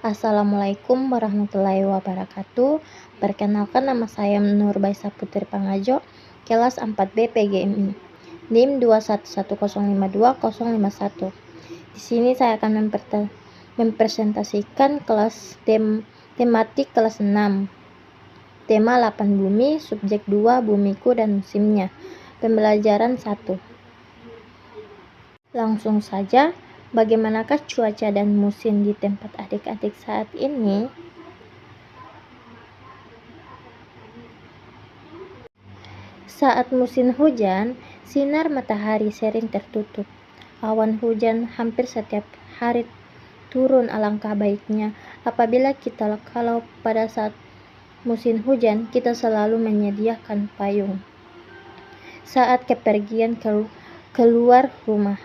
Assalamualaikum warahmatullahi wabarakatuh. Perkenalkan, nama saya Nurbaisa Putri Pangajo, kelas 4B PGMI, NIM 211052051. Di sini saya akan mempresentasikan kelas tematik kelas 6. Tema 8 bumi, subjek 2 bumiku dan musimnya. Pembelajaran 1. Langsung saja, bagaimanakah cuaca dan musim di tempat adik-adik saat ini? Saat musim hujan, sinar matahari sering tertutup. Awan hujan hampir setiap hari turun. Alangkah baiknya apabila kalau pada saat musim hujan kita selalu menyediakan payung saat kepergian keluar rumah.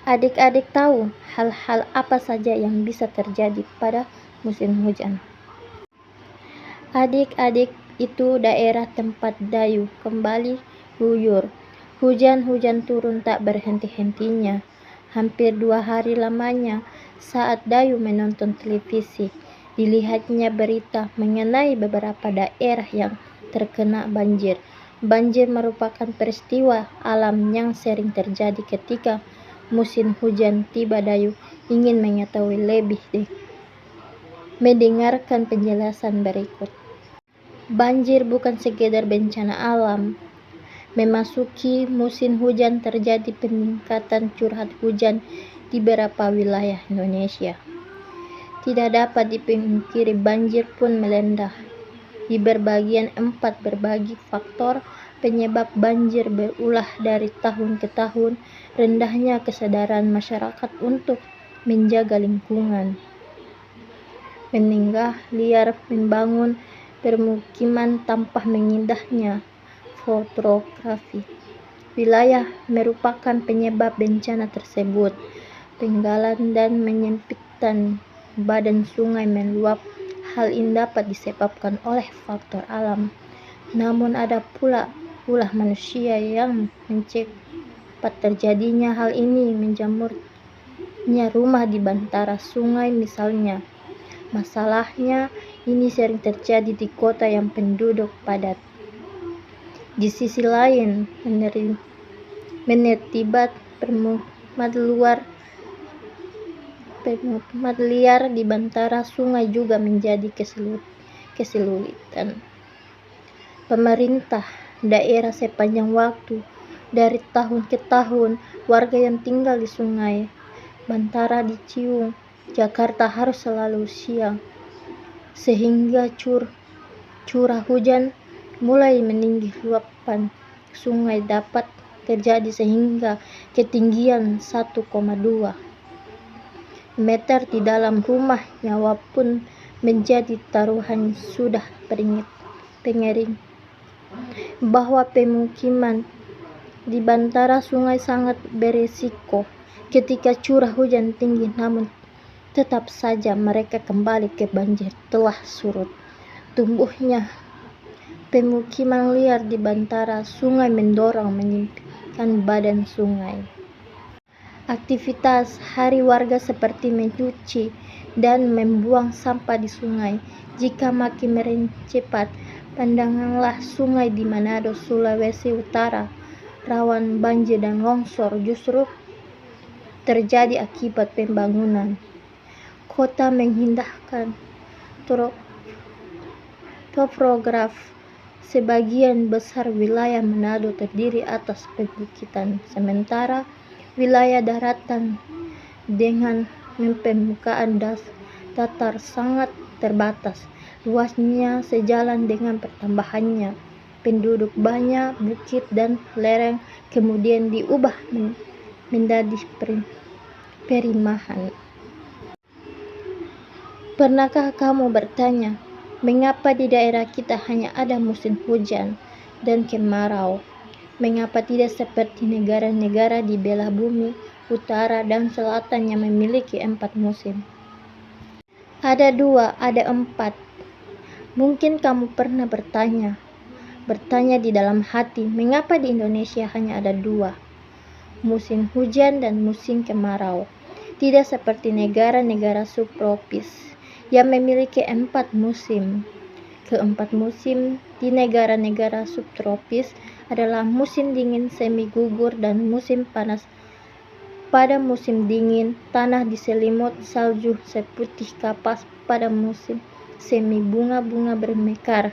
Adik-adik tahu hal-hal apa saja yang bisa terjadi pada musim hujan. Adik-adik, itu daerah tempat Dayu kembali guyur. Hujan turun tak berhenti-hentinya. Hampir 2 hari lamanya. Saat Dayu menonton televisi, dilihatnya berita mengenai beberapa daerah yang terkena banjir. Banjir merupakan peristiwa alam yang sering terjadi ketika musim hujan tiba. Dayu ingin mengetahui lebih mendengarkan penjelasan berikut. Banjir bukan sekedar bencana alam. Memasuki musim hujan terjadi peningkatan curah hujan di beberapa wilayah Indonesia. Tidak dapat dipungkiri, banjir pun melanda. Di berbagian 4 berbagi faktor penyebab banjir berulah dari tahun ke tahun. Rendahnya kesadaran masyarakat untuk menjaga lingkungan, meninggal liar, membangun permukiman tanpa mengindahnya fotografi wilayah merupakan penyebab bencana tersebut. Penggalan dan menyempitkan badan sungai meluap. Hal ini dapat disebabkan oleh faktor alam, namun ada pula ulah manusia yang mencepat terjadinya hal ini. Menjamurnya rumah di bantaran sungai misalnya. Masalahnya ini sering terjadi di kota yang penduduk padat. Di sisi lain, menertibat permukiman liar di bantaran sungai juga menjadi kesulitan pemerintah daerah sepanjang waktu. Dari tahun ke tahun, warga yang tinggal di sungai Bantara di Ciliwung, Jakarta harus selalu siang, sehingga curah hujan mulai meninggi. Luapan sungai dapat terjadi sehingga ketinggian 1,2 meter di dalam rumah. Nyawa pun menjadi taruhan. Sudah pengering bahwa pemukiman di bantaran sungai sangat berisiko ketika curah hujan tinggi, namun tetap saja mereka kembali ke banjir telah surut. Tumbuhnya pemukiman liar di bantaran sungai mendorong menyempitkan badan sungai. Aktivitas hari warga seperti mencuci dan membuang sampah di sungai jika makin cepat. Pandanglah sungai di Manado, Sulawesi Utara, rawan banjir dan longsor justru terjadi akibat pembangunan. Kota mengindahkan topograf. Sebagian besar wilayah Manado terdiri atas perbukitan, sementara wilayah daratan dengan permukaan datar sangat terbatas. Luasnya sejalan dengan pertambahannya penduduk, banyak bukit dan lereng kemudian diubah menjadi perumahan. Pernahkah kamu bertanya, mengapa di daerah kita hanya ada musim hujan dan kemarau? Mengapa tidak seperti negara-negara di belah bumi utara dan selatan yang memiliki 4 musim? Ada 2, ada 4. Mungkin kamu pernah bertanya di dalam hati, mengapa di Indonesia hanya ada 2, musim hujan dan musim kemarau? tidak seperti negara-negara subtropis yang memiliki 4 musim. Keempat musim di negara-negara subtropis adalah musim dingin semi gugur dan musim panas. Pada musim dingin, tanah diselimut salju seputih kapas. Pada musim semi bunga-bunga bermekar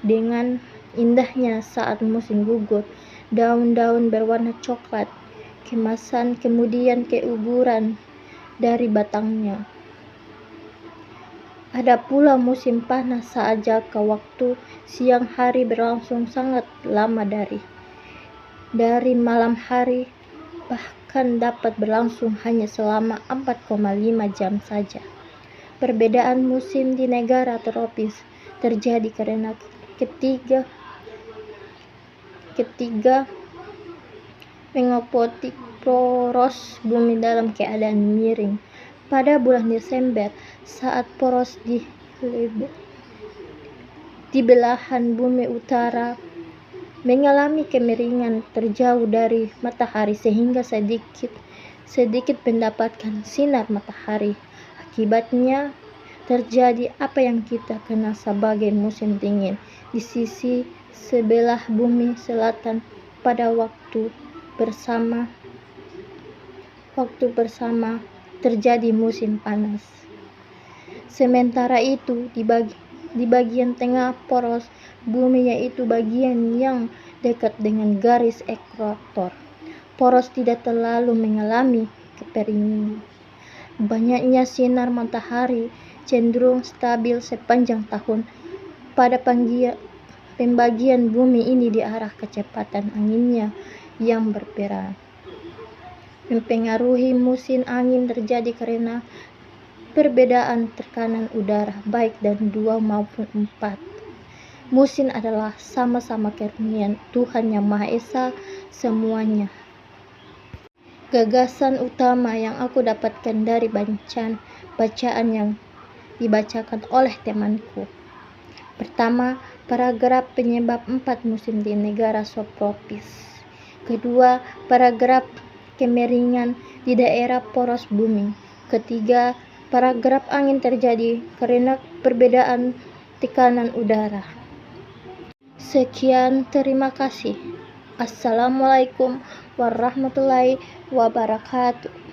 dengan indahnya. Saat musim gugur, daun-daun berwarna coklat kemasan kemudian keuguran dari batangnya. Ada pula musim panas saat jangka waktu siang hari berlangsung sangat lama dari malam hari, bahkan dapat berlangsung hanya selama 4,5 jam saja. Perbedaan musim di negara tropis terjadi karena ketiga mengopotik poros bumi dalam keadaan miring. Pada bulan Desember, saat poros di belahan bumi utara mengalami kemiringan terjauh dari matahari sehingga sedikit mendapatkan sinar matahari. Akibatnya terjadi apa yang kita kenal sebagai musim dingin. Di sisi sebelah bumi selatan pada waktu bersama terjadi musim panas. Sementara itu di bagian tengah poros bumi, yaitu bagian yang dekat dengan garis ekuator, poros tidak terlalu mengalami kekeringan. Banyaknya sinar matahari cenderung stabil sepanjang tahun. Pada pembagian bumi ini diarah kecepatan anginnya yang berperan mempengaruhi musim angin terjadi karena perbedaan tekanan udara baik dan 2 maupun 4. Musim adalah sama-sama karunia Tuhan Yang Maha Esa semuanya. Gagasan utama yang aku dapatkan dari bacaan yang dibacakan oleh temanku. Pertama, paragraf penyebab 4 musim di negara subtropis. Kedua, paragraf kemiringan di daerah poros bumi. Ketiga, paragraf angin terjadi karena perbedaan tekanan udara. Sekian, terima kasih. Assalamualaikum warahmatullahi wabarakatuh.